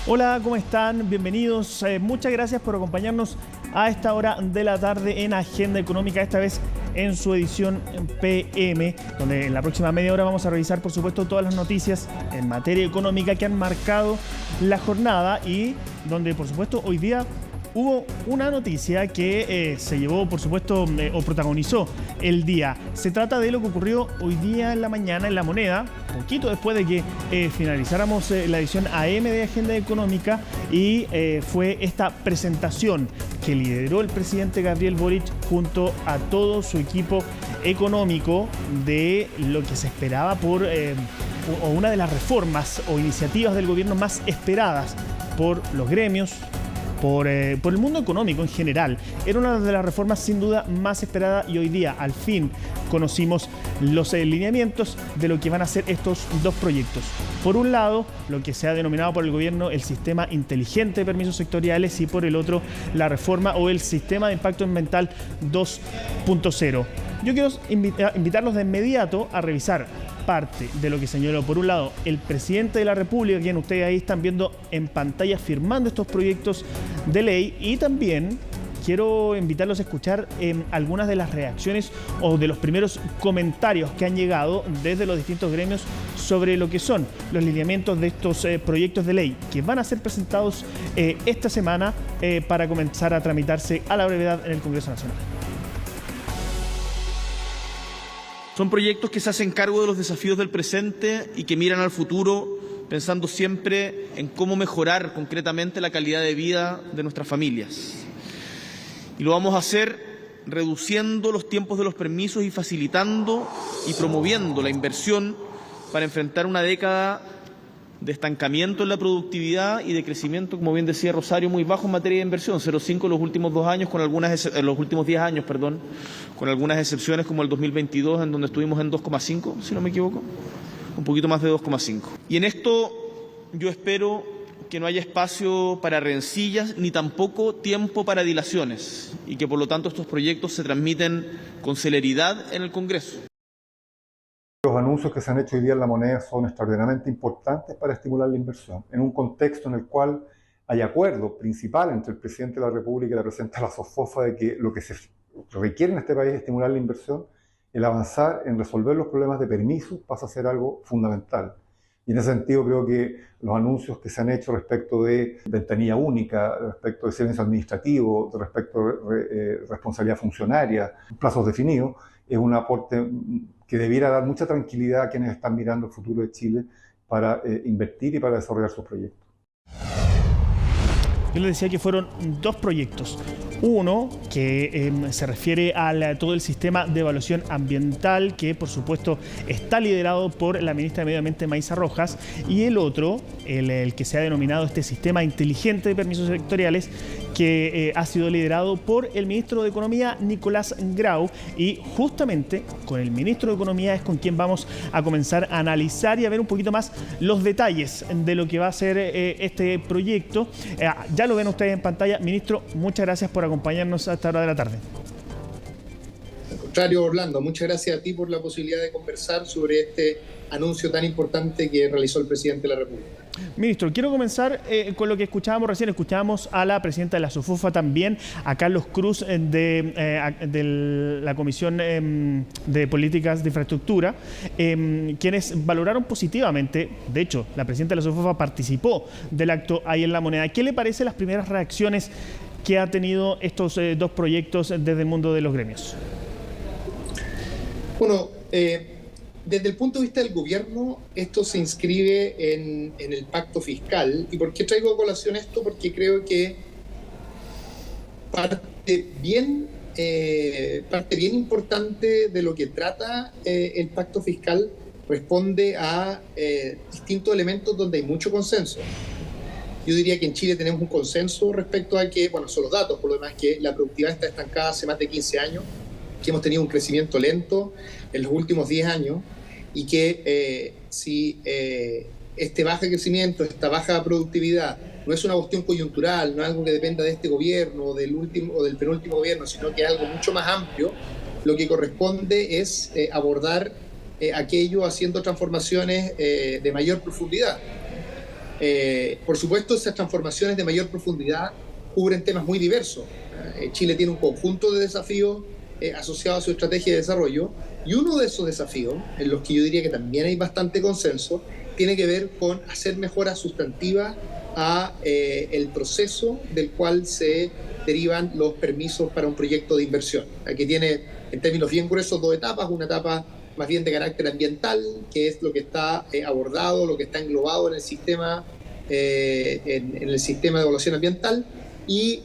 Hola, ¿cómo están? Bienvenidos. Muchas gracias por acompañarnos a esta hora de la tarde en Agenda Económica, esta vez en su edición PM, donde en la próxima media hora vamos a revisar, por supuesto, todas las noticias en materia económica que han marcado la jornada y donde, por supuesto, hoy día hubo una noticia que se llevó, por supuesto, o protagonizó el día. Se trata de lo que ocurrió hoy día en la mañana en La Moneda, poquito después de que finalizáramos la edición AM de Agenda Económica, y fue esta presentación que lideró el presidente Gabriel Boric junto a todo su equipo económico de lo que se esperaba por o una de las reformas o iniciativas del gobierno más esperadas por los gremios, por el mundo económico en general. Era una de las reformas sin duda más esperada y hoy día al fin conocimos los lineamientos de lo que van a ser estos dos proyectos. Por un lado, lo que se ha denominado por el gobierno el sistema inteligente de permisos sectoriales y por el otro la reforma o el sistema de impacto ambiental 2.0. Yo quiero invitarlos de inmediato a revisar parte de lo que señaló, por un lado, el presidente de la República, quien ustedes ahí están viendo en pantalla firmando estos proyectos de ley, y también quiero invitarlos a escuchar algunas de las reacciones o de los primeros comentarios que han llegado desde los distintos gremios sobre lo que son los lineamientos de estos proyectos de ley que van a ser presentados esta semana para comenzar a tramitarse a la brevedad en el Congreso Nacional. Son proyectos que se hacen cargo de los desafíos del presente y que miran al futuro pensando siempre en cómo mejorar concretamente la calidad de vida de nuestras familias. Y lo vamos a hacer reduciendo los tiempos de los permisos y facilitando y promoviendo la inversión para enfrentar una década de estancamiento en la productividad y de crecimiento, como bien decía Rosario, muy bajo en materia de inversión, 0,5 en los últimos 2 años, en los últimos 10 años, perdón, con algunas excepciones como el 2022, en donde estuvimos en 2,5, si no me equivoco, un poquito más de 2,5. Y en esto yo espero que no haya espacio para rencillas ni tampoco tiempo para dilaciones y que por lo tanto estos proyectos se transmiten con celeridad en el Congreso. Los anuncios que se han hecho hoy día en La Moneda son extraordinariamente importantes para estimular la inversión, en un contexto en el cual hay acuerdo principal entre el presidente de la República y la presidenta de la SOFOFA de que lo que se requiere en este país es estimular la inversión. El avanzar en resolver los problemas de permisos pasa a ser algo fundamental. Y en ese sentido creo que los anuncios que se han hecho respecto de ventanilla única, respecto de silencio administrativo, respecto de responsabilidad funcionaria, plazos definidos, es un aporte que debiera dar mucha tranquilidad a quienes están mirando el futuro de Chile para invertir y para desarrollar sus proyectos. Yo les decía que fueron dos proyectos. Uno que se refiere a todo el sistema de evaluación ambiental, que por supuesto está liderado por la ministra de Medio Ambiente, Maísa Rojas, y el otro, el que se ha denominado este sistema inteligente de permisos sectoriales, que ha sido liderado por el ministro de Economía, Nicolás Grau, y justamente con el ministro de Economía es con quien vamos a comenzar a analizar y a ver un poquito más los detalles de lo que va a ser este proyecto. Ya lo ven ustedes en pantalla. Ministro, muchas gracias por acompañarnos a esta hora de la tarde. Al contrario, Orlando, muchas gracias a ti por la posibilidad de conversar sobre este anuncio tan importante que realizó el presidente de la República. Ministro, quiero comenzar con lo que escuchábamos recién. Escuchábamos a la presidenta de la SOFOFA también, a Carlos Cruz de la Comisión de Políticas de Infraestructura, quienes valoraron positivamente. De hecho, la presidenta de la SOFOFA participó del acto ahí en La Moneda. ¿Qué le parecen las primeras reacciones que ha tenido estos dos proyectos desde el mundo de los gremios? Bueno, desde el punto de vista del gobierno, esto se inscribe en el pacto fiscal. ¿Y por qué traigo a colación esto? Porque creo que parte bien importante de lo que trata el pacto fiscal responde a distintos elementos donde hay mucho consenso. Yo diría que en Chile tenemos un consenso respecto a que, bueno, son los datos, por lo demás, que la productividad está estancada hace más de 15 años, que hemos tenido un crecimiento lento en los últimos 10 años y que si este bajo crecimiento, esta baja productividad no es una cuestión coyuntural, no es algo que dependa de este gobierno o del último o del penúltimo gobierno, sino que es algo mucho más amplio, lo que corresponde es abordar aquello haciendo transformaciones de mayor profundidad. Por supuesto, esas transformaciones de mayor profundidad cubren temas muy diversos. Chile tiene un conjunto de desafíos asociados a su estrategia de desarrollo, y uno de esos desafíos, en los que yo diría que también hay bastante consenso, tiene que ver con hacer mejoras sustantivas a el proceso del cual se derivan los permisos para un proyecto de inversión. Aquí tiene, en términos bien gruesos, dos etapas: una etapa más bien de carácter ambiental, que es lo que está abordado, lo que está englobado en el sistema, en el sistema de evaluación ambiental, y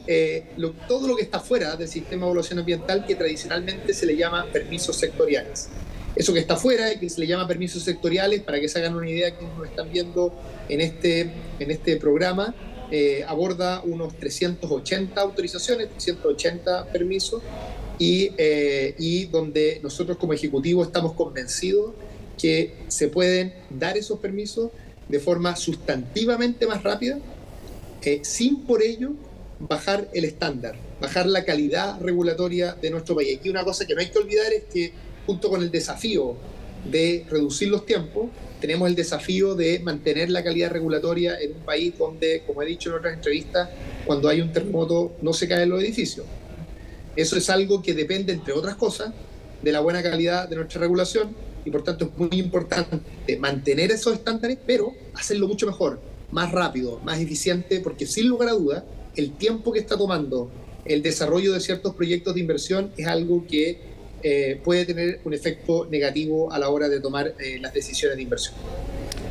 todo lo que está fuera del sistema de evaluación ambiental, que tradicionalmente se le llama permisos sectoriales. Eso que está fuera y que se le llama permisos sectoriales, para que se hagan una idea, que nos están viendo en este programa, aborda unos 380 autorizaciones, 380 permisos, y donde nosotros como Ejecutivo estamos convencidos que se pueden dar esos permisos de forma sustantivamente más rápida, sin por ello bajar el estándar, bajar la calidad regulatoria de nuestro país. Aquí una cosa que no hay que olvidar es que, junto con el desafío de reducir los tiempos, tenemos el desafío de mantener la calidad regulatoria en un país donde, como he dicho en otras entrevistas, cuando hay un terremoto no se caen los edificios. Eso es algo que depende, entre otras cosas, de la buena calidad de nuestra regulación, y por tanto es muy importante mantener esos estándares, pero hacerlo mucho mejor, más rápido, más eficiente, porque sin lugar a dudas, el tiempo que está tomando el desarrollo de ciertos proyectos de inversión es algo que puede tener un efecto negativo a la hora de tomar las decisiones de inversión.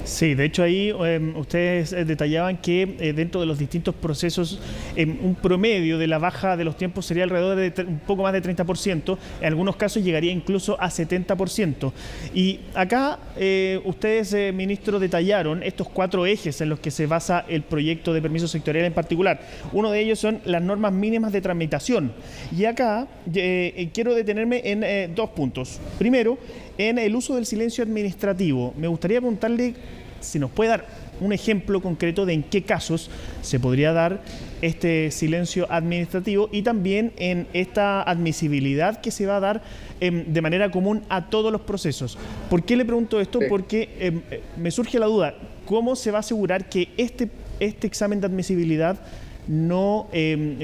Sí, de hecho ahí ustedes detallaban que dentro de los distintos procesos un promedio de la baja de los tiempos sería alrededor de un poco más de 30%, en algunos casos llegaría incluso a 70%. Y acá ustedes, ministro, detallaron estos 4 ejes en los que se basa el proyecto de permiso sectorial en particular. Uno de ellos son las normas mínimas de tramitación. Y acá quiero detenerme en 2 puntos. Primero, en el uso del silencio administrativo. Me gustaría preguntarle si nos puede dar un ejemplo concreto de en qué casos se podría dar este silencio administrativo, y también en esta admisibilidad que se va a dar de manera común a todos los procesos. ¿Por qué le pregunto esto? Porque me surge la duda, ¿cómo se va a asegurar que este examen de admisibilidad no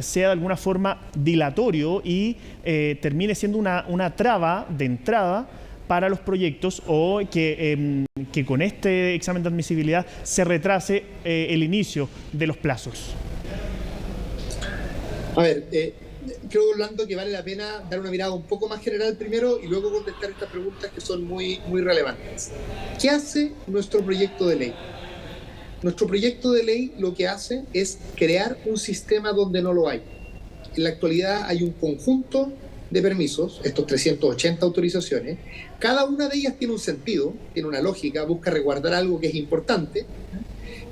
sea de alguna forma dilatorio y termine siendo una traba de entrada para los proyectos, o que con este examen de admisibilidad se retrase el inicio de los plazos? A ver, creo, Orlando, que vale la pena dar una mirada un poco más general primero y luego contestar estas preguntas que son muy, muy relevantes. ¿Qué hace nuestro proyecto de ley? Nuestro proyecto de ley lo que hace es crear un sistema donde no lo hay. En la actualidad hay un conjunto de permisos, estos 380 autorizaciones. Cada una de ellas tiene un sentido, tiene una lógica, busca resguardar algo que es importante,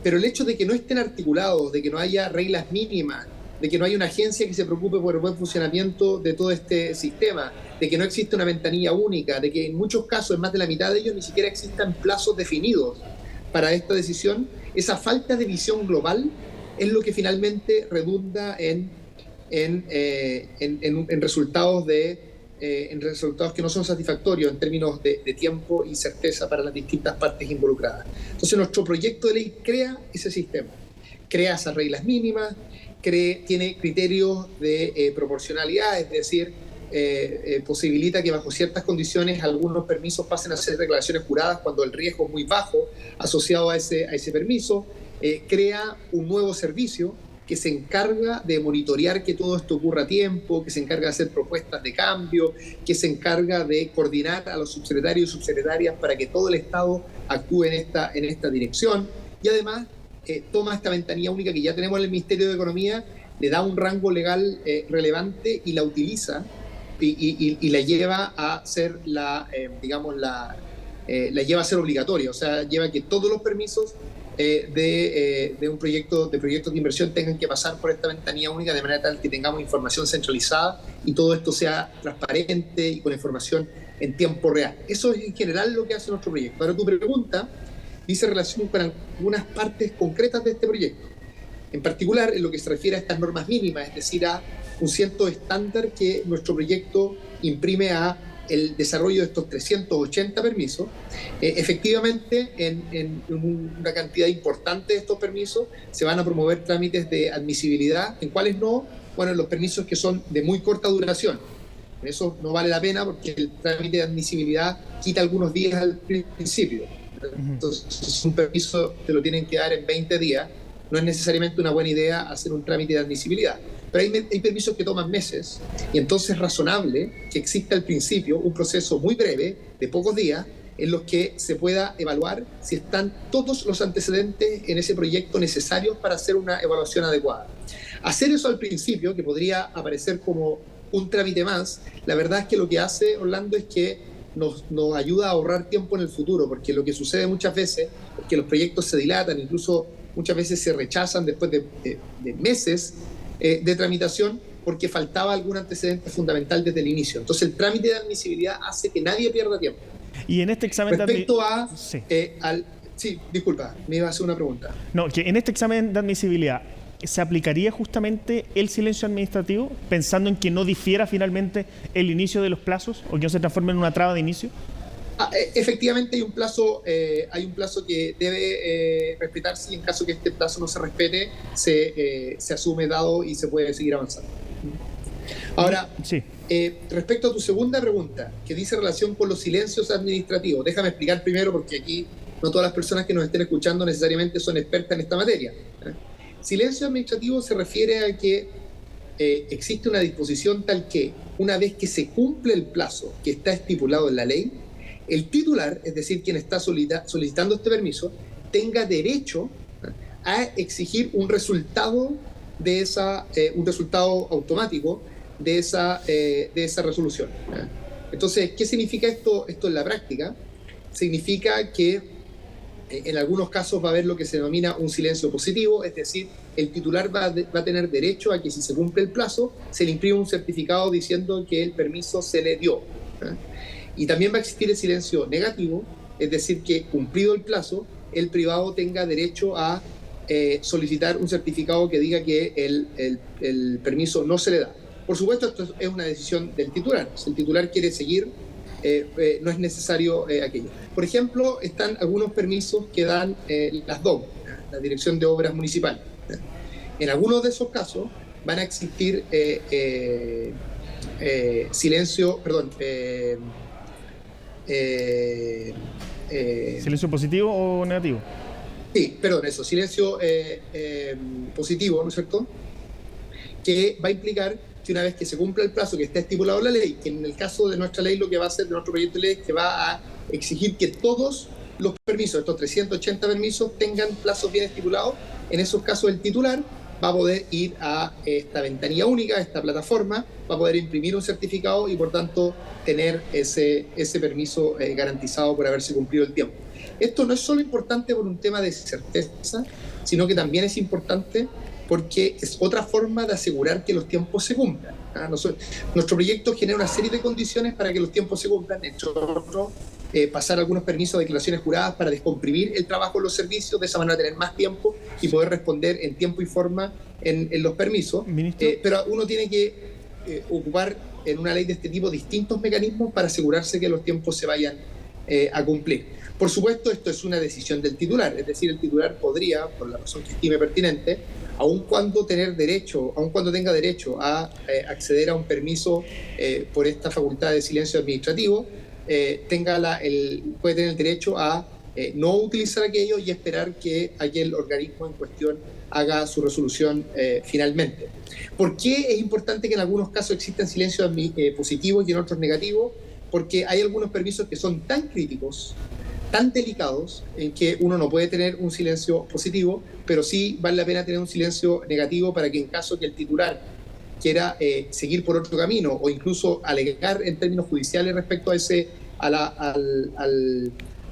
pero el hecho de que no estén articulados, de que no haya reglas mínimas, de que no haya una agencia que se preocupe por el buen funcionamiento de todo este sistema, de que no existe una ventanilla única, de que en muchos casos, en más de la mitad de ellos, ni siquiera existan plazos definidos para esta decisión, esa falta de visión global es lo que finalmente redunda en resultados que no son satisfactorios en términos de tiempo y certeza para las distintas partes involucradas. Entonces, nuestro proyecto de ley crea ese sistema, crea esas reglas mínimas, tiene criterios de proporcionalidad, es decir, posibilita que bajo ciertas condiciones algunos permisos pasen a ser declaraciones juradas cuando el riesgo es muy bajo asociado a ese permiso, crea un nuevo servicio que se encarga de monitorear que todo esto ocurra a tiempo, que se encarga de hacer propuestas de cambio, que se encarga de coordinar a los subsecretarios y subsecretarias para que todo el Estado actúe en esta dirección, y además toma esta ventanilla única que ya tenemos en el Ministerio de Economía, le da un rango legal relevante y la utiliza y la lleva a ser la lleva a ser obligatoria, o sea, lleva a que todos los permisos de proyectos de inversión tengan que pasar por esta ventanilla única, de manera tal que tengamos información centralizada y todo esto sea transparente y con información en tiempo real. Eso es en general lo que hace nuestro proyecto. Ahora, tu pregunta dice relación con algunas partes concretas de este proyecto, en particular en lo que se refiere a estas normas mínimas, es decir, a un cierto estándar que nuestro proyecto imprime a el desarrollo de estos 380 permisos. Efectivamente, en una cantidad importante de estos permisos se van a promover trámites de admisibilidad. ¿En cuáles no? Bueno, en los permisos que son de muy corta duración. Eso no vale la pena porque el trámite de admisibilidad quita algunos días al principio. Entonces, si un permiso te lo tienen que dar en 20 días, no es necesariamente una buena idea hacer un trámite de admisibilidad. Pero hay permisos que toman meses y entonces es razonable que exista al principio un proceso muy breve, de pocos días, en los que se pueda evaluar si están todos los antecedentes en ese proyecto necesarios para hacer una evaluación adecuada. Hacer eso al principio, que podría aparecer como un trámite más, la verdad es que lo que hace, Orlando, es que nos ayuda a ahorrar tiempo en el futuro, porque lo que sucede muchas veces es que los proyectos se dilatan, incluso muchas veces se rechazan después de meses de tramitación porque faltaba algún antecedente fundamental desde el inicio. Entonces el trámite de admisibilidad hace que nadie pierda tiempo. Y en este examen respecto a... Sí. Sí, disculpa, me iba a hacer una pregunta. No, que en este examen de admisibilidad ¿se aplicaría justamente el silencio administrativo pensando en que no difiera finalmente el inicio de los plazos o que no se transforme en una traba de inicio? Efectivamente hay un plazo que debe respetarse y en caso que este plazo no se respete se asume dado y se puede seguir avanzando. Ahora, sí. Respecto a tu segunda pregunta, que dice relación con los silencios administrativos, déjame explicar primero porque aquí no todas las personas que nos estén escuchando necesariamente son expertas en esta materia. Silencio administrativo se refiere a que existe una disposición tal que una vez que se cumple el plazo que está estipulado en la ley, el titular, es decir, quien está solicitando este permiso, tenga derecho a exigir un resultado un resultado automático de esa resolución. Entonces, ¿qué significa esto en la práctica? Significa que en algunos casos va a haber lo que se denomina un silencio positivo, es decir, el titular va a tener derecho a que si se cumple el plazo, se le imprime un certificado diciendo que el permiso se le dio. Y también va a existir el silencio negativo, es decir, que cumplido el plazo, el privado tenga derecho a solicitar un certificado que diga que el permiso no se le da. Por supuesto, esto es una decisión del titular. Si el titular quiere seguir, no es necesario aquello. Por ejemplo, están algunos permisos que dan las DOM, la Dirección de Obras Municipales. En algunos de esos casos van a existir silencio positivo o negativo. Sí, perdón, silencio positivo, ¿no es cierto? Que va a implicar que una vez que se cumpla el plazo que está estipulado en la ley, que en el caso de nuestra ley lo que va a hacer de nuestro proyecto de ley es que va a exigir que todos los permisos, estos 380 permisos, tengan plazos bien estipulados. En esos casos el titular va a poder ir a esta ventanilla única, a esta plataforma, va a poder imprimir un certificado y por tanto tener ese permiso garantizado por haberse cumplido el tiempo. Esto no es solo importante por un tema de certeza, sino que también es importante porque es otra forma de asegurar que los tiempos se cumplan. Nuestro proyecto genera una serie de condiciones para que los tiempos se cumplan, entre otros, pasar algunos permisos de declaraciones juradas para descomprimir el trabajo en los servicios, de esa manera tener más tiempo y poder responder en tiempo y forma en los permisos. Pero uno tiene que ocupar en una ley de este tipo distintos mecanismos para asegurarse que los tiempos se vayan a cumplir. Por supuesto, esto es una decisión del titular, es decir, el titular podría, por la razón que estime pertinente, aun cuando tenga derecho a acceder a un permiso por esta facultad de silencio administrativo, puede tener el derecho a no utilizar aquello y esperar que aquel organismo en cuestión haga su resolución finalmente. ¿Por qué es importante que en algunos casos existan silencios positivos y en otros negativos? Porque hay algunos permisos que son tan críticos, tan delicados, en que uno no puede tener un silencio positivo, pero sí vale la pena tener un silencio negativo para que en caso que el titular quiera seguir por otro camino o incluso alegar en términos judiciales respecto a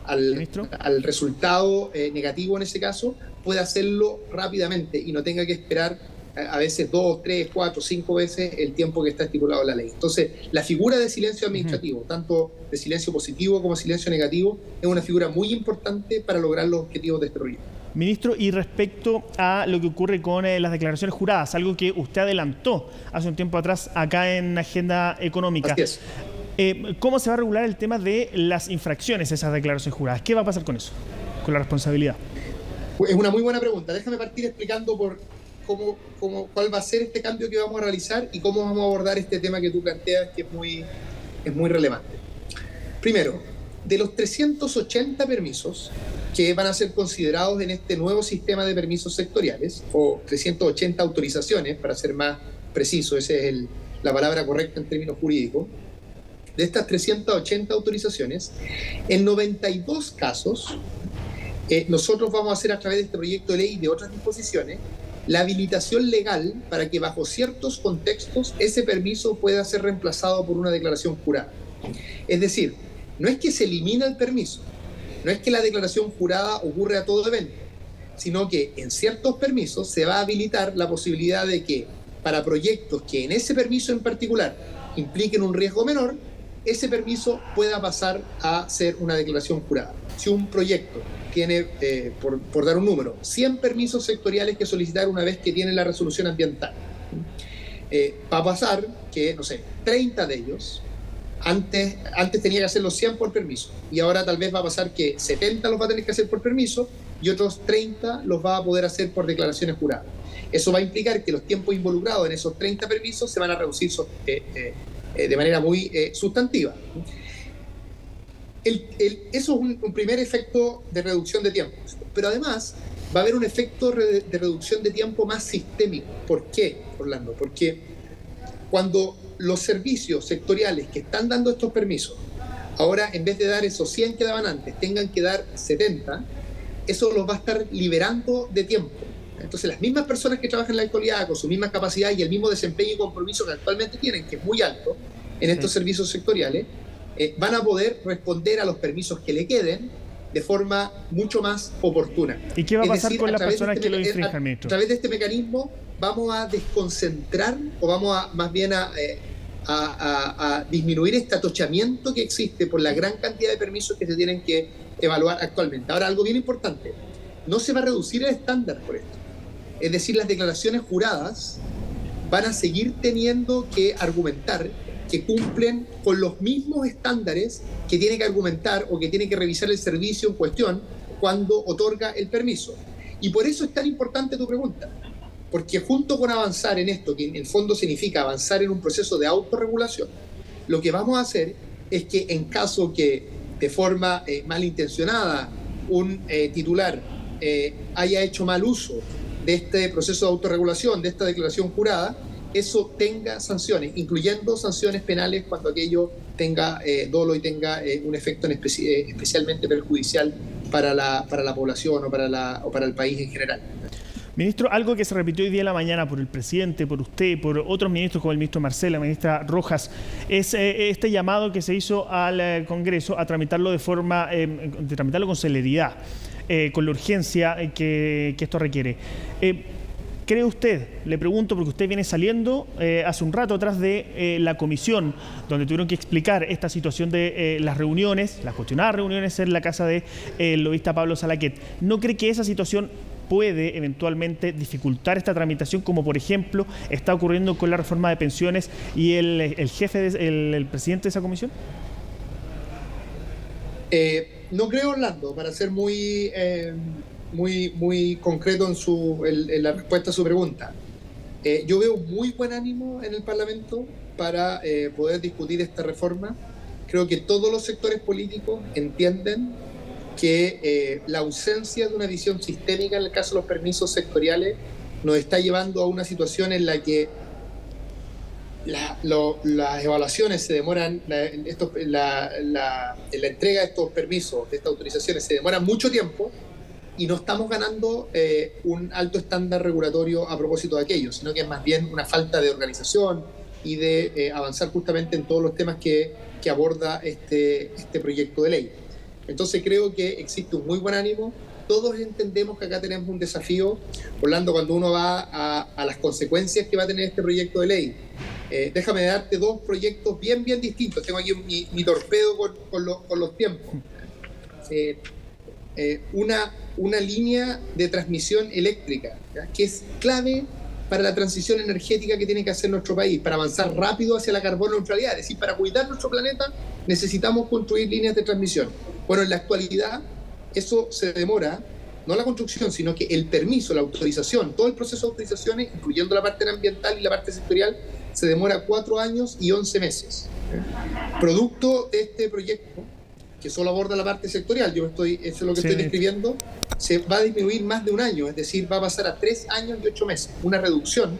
al resultado negativo en ese caso, puede hacerlo rápidamente y no tenga que esperar a veces 2, 3, 4, 5 veces el tiempo que está estipulado en la ley. Entonces, la figura de silencio administrativo, tanto de silencio positivo como silencio negativo, es una figura muy importante para lograr los objetivos de este proyecto. Ministro, y respecto a lo que ocurre con las declaraciones juradas, algo que usted adelantó hace un tiempo atrás acá en Agenda Económica. Así es. ¿Cómo se va a regular el tema de las infracciones, esas declaraciones juradas? ¿Qué va a pasar con eso, con la responsabilidad? Es una muy buena pregunta. Déjame partir explicando cuál va a ser este cambio que vamos a realizar y cómo vamos a abordar este tema que tú planteas, que es muy relevante. Primero, de los 380 permisos que van a ser considerados en este nuevo sistema de permisos sectoriales, o 380 autorizaciones, para ser más preciso, esa es la palabra correcta en términos jurídicos, de estas 380 autorizaciones, en 92 casos, nosotros vamos a hacer a través de este proyecto de ley y de otras disposiciones la habilitación legal para que bajo ciertos contextos ese permiso pueda ser reemplazado por una declaración jurada. Es decir, no es que se elimina el permiso, no es que la declaración jurada ocurre a todo evento, sino que en ciertos permisos se va a habilitar la posibilidad de que para proyectos que en ese permiso en particular impliquen un riesgo menor, ese permiso pueda pasar a ser una declaración jurada. Si un proyecto tiene, por dar un número, 100 permisos sectoriales que solicitar una vez que tiene la resolución ambiental, va a pasar que, 30 de ellos, antes tenía que hacer los 100 por permiso, y ahora tal vez va a pasar que 70 los va a tener que hacer por permiso y otros 30 los va a poder hacer por declaraciones juradas. Eso va a implicar que los tiempos involucrados en esos 30 permisos se van a reducir de manera muy sustantiva. Eso es un primer efecto de reducción de tiempo, pero además va a haber un efecto de reducción de tiempo más sistémico. ¿Por qué, Orlando? Porque cuando los servicios sectoriales que están dando estos permisos, ahora en vez de dar esos 100 que daban antes, tengan que dar 70, eso los va a estar liberando de tiempo. Entonces las mismas personas que trabajan en la actualidad con su misma capacidad y el mismo desempeño y compromiso que actualmente tienen, que es muy alto en estos servicios sectoriales, van a poder responder a los permisos que le queden de forma mucho más oportuna. ¿Y qué va a pasar con las personas que lo infrinjan, ministro? A través de este mecanismo vamos a desconcentrar o vamos a más bien a disminuir este atochamiento que existe por la gran cantidad de permisos que se tienen que evaluar actualmente. Ahora, algo bien importante, no se va a reducir el estándar por esto. Es decir, las declaraciones juradas van a seguir teniendo que argumentar que cumplen con los mismos estándares que tiene que argumentar o que tiene que revisar el servicio en cuestión cuando otorga el permiso. Y por eso es tan importante tu pregunta, porque junto con avanzar en esto, que en el fondo significa avanzar en un proceso de autorregulación, lo que vamos a hacer es que en caso que de forma malintencionada un titular haya hecho mal uso de este proceso de autorregulación, de esta declaración jurada, eso tenga sanciones, incluyendo sanciones penales cuando aquello tenga dolo y tenga un efecto especialmente perjudicial para la población o para el país en general. Ministro, algo que se repitió hoy día en la mañana por el presidente, por usted, por otros ministros como el ministro Marcel, la ministra Rojas, es este llamado que se hizo al Congreso a tramitarlo tramitarlo con celeridad, con la urgencia que esto requiere. ¿Cree usted, le pregunto porque usted viene saliendo hace un rato atrás de la comisión donde tuvieron que explicar esta situación de las reuniones, las cuestionadas reuniones en la casa del lobista Pablo Salaquet? ¿No cree que esa situación puede eventualmente dificultar esta tramitación, como por ejemplo está ocurriendo con la reforma de pensiones y el presidente de esa comisión? No creo, Orlando, para ser muy concreto en la respuesta a su pregunta. Yo veo muy buen ánimo en el Parlamento para poder discutir esta reforma. Creo que todos los sectores políticos entienden que la ausencia de una visión sistémica en el caso de los permisos sectoriales nos está llevando a una situación en la que las evaluaciones se demoran, la entrega de estos permisos, de estas autorizaciones, se demora mucho tiempo y no estamos ganando un alto estándar regulatorio a propósito de aquello, sino que es más bien una falta de organización y de avanzar justamente en todos los temas que aborda este proyecto de ley. Entonces creo que existe un muy buen ánimo. Todos entendemos que acá tenemos un desafío, Orlando, cuando uno va a las consecuencias que va a tener este proyecto de ley. Déjame darte dos proyectos bien distintos. Tengo aquí mi torpedo con los tiempos. Una línea de transmisión eléctrica, ¿ya?, que es clave para la transición energética que tiene que hacer nuestro país, para avanzar rápido hacia la carbono neutralidad. Es decir, para cuidar nuestro planeta necesitamos construir líneas de transmisión. Bueno, en la actualidad eso se demora, no la construcción, sino que el permiso, la autorización, todo el proceso de autorizaciones, incluyendo la parte ambiental y la parte sectorial, se demora 4 años y 11 meses. Producto de este proyecto, que solo aborda la parte sectorial, eso es lo que estoy describiendo, se va a disminuir más de 1 año, es decir, va a pasar a 3 años y 8 meses, una reducción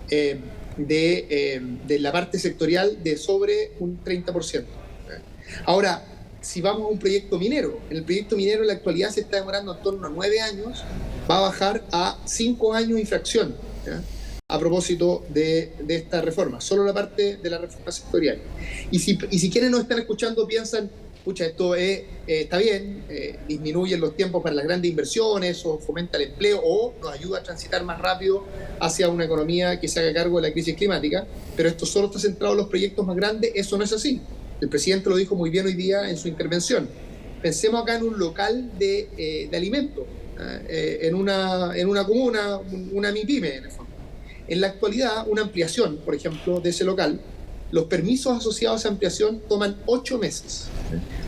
de la parte sectorial de sobre un 30%. Ahora, si vamos a un proyecto minero, en el proyecto minero en la actualidad se está demorando en torno a 9 años, va a bajar a 5 años y fracción, ¿ya? A propósito de esta reforma, solo la parte de la reforma sectorial. Y si quienes nos están escuchando piensan, pucha, esto está bien, disminuyen los tiempos para las grandes inversiones o fomenta el empleo o nos ayuda a transitar más rápido hacia una economía que se haga cargo de la crisis climática, pero esto solo está centrado en los proyectos más grandes. Eso no es así. El presidente lo dijo muy bien hoy día en su intervención. Pensemos acá en un local de alimentos, en una comuna, una MIPYME en el fondo. En la actualidad, una ampliación, por ejemplo, de ese local, los permisos asociados a esa ampliación toman 8 meses.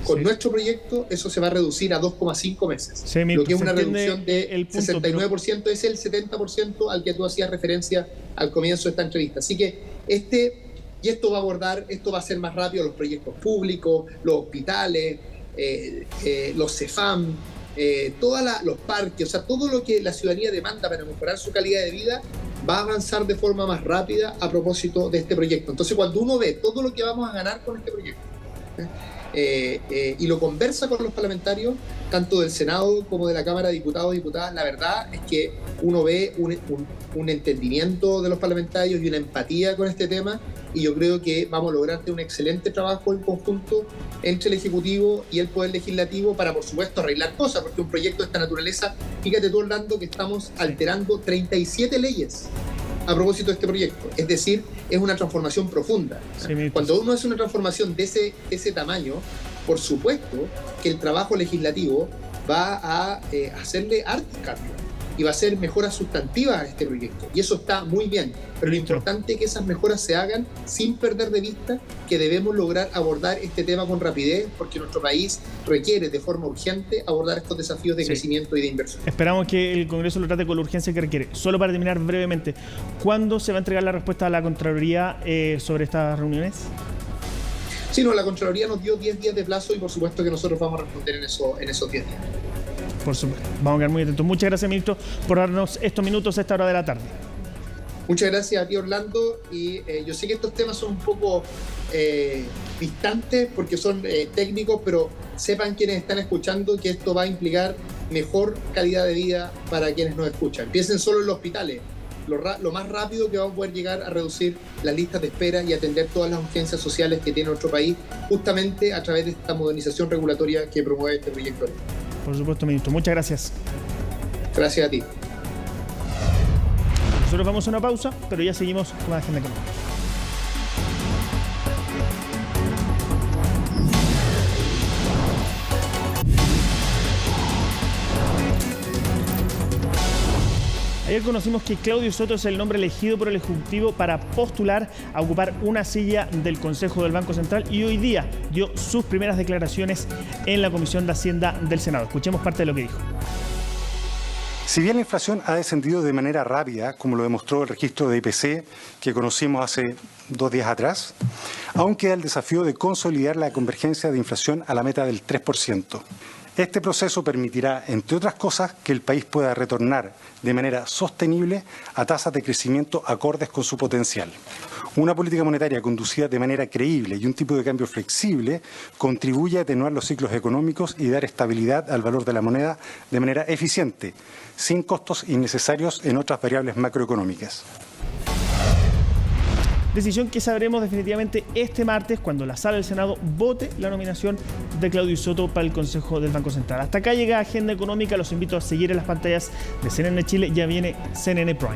Con nuestro proyecto eso se va a reducir a 2,5 meses. Sí, lo que es una reducción del 69%, es el 70% al que tú hacías referencia al comienzo de esta entrevista. Así que esto va a ser más rápido los proyectos públicos, los hospitales, los CEFAM, los parques, o sea, todo lo que la ciudadanía demanda para mejorar su calidad de vida va a avanzar de forma más rápida a propósito de este proyecto. Entonces, cuando uno ve todo lo que vamos a ganar con este proyecto y lo conversa con los parlamentarios, tanto del Senado como de la Cámara de Diputados y Diputadas, la verdad es que uno ve un entendimiento de los parlamentarios y una empatía con este tema, y yo creo que vamos a lograr un excelente trabajo en conjunto entre el Ejecutivo y el Poder Legislativo para, por supuesto, arreglar cosas, porque un proyecto de esta naturaleza, fíjate tú, Orlando, que estamos alterando 37 leyes a propósito de este proyecto. Es decir, es una transformación profunda. Sí, cuando uno hace una transformación de ese tamaño, por supuesto que el trabajo legislativo va a hacerle hartos cambios y va a hacer mejoras sustantivas a este proyecto. Y eso está muy bien. Pero lo importante es que esas mejoras se hagan sin perder de vista que debemos lograr abordar este tema con rapidez, porque nuestro país requiere de forma urgente abordar estos desafíos de crecimiento y de inversión. Esperamos que el Congreso lo trate con la urgencia que requiere. Solo para terminar brevemente, ¿cuándo se va a entregar la respuesta a la Contraloría sobre estas reuniones? Sí, la Contraloría nos dio 10 días de plazo y por supuesto que nosotros vamos a responder en esos 10 días. Por supuesto, vamos a quedar muy atentos. Muchas gracias, ministro, por darnos estos minutos a esta hora de la tarde. Muchas gracias a ti, Orlando, y yo sé que estos temas son un poco distantes porque son técnicos, pero sepan quienes están escuchando que esto va a implicar mejor calidad de vida para quienes nos escuchan. Piensen solo en los hospitales, lo más rápido que vamos a poder llegar a reducir las listas de espera y atender todas las urgencias sociales que tiene nuestro país, justamente a través de esta modernización regulatoria que promueve este proyecto. Por supuesto, ministro. Muchas gracias. Gracias a ti. Nosotros vamos a una pausa, pero ya seguimos con la agenda económica. Ayer conocimos que Claudio Soto es el nombre elegido por el Ejecutivo para postular a ocupar una silla del Consejo del Banco Central y hoy día dio sus primeras declaraciones en la Comisión de Hacienda del Senado. Escuchemos parte de lo que dijo. Si bien la inflación ha descendido de manera rápida, como lo demostró el registro de IPC que conocimos hace 2 días atrás, aún queda el desafío de consolidar la convergencia de inflación a la meta del 3%. Este proceso permitirá, entre otras cosas, que el país pueda retornar de manera sostenible a tasas de crecimiento acordes con su potencial. Una política monetaria conducida de manera creíble y un tipo de cambio flexible contribuye a atenuar los ciclos económicos y dar estabilidad al valor de la moneda de manera eficiente, sin costos innecesarios en otras variables macroeconómicas. Decisión que sabremos definitivamente este martes cuando la Sala del Senado vote la nominación de Claudio Soto para el Consejo del Banco Central. Hasta acá llega Agenda Económica. Los invito a seguir en las pantallas de CNN Chile. Ya viene CNN Prime.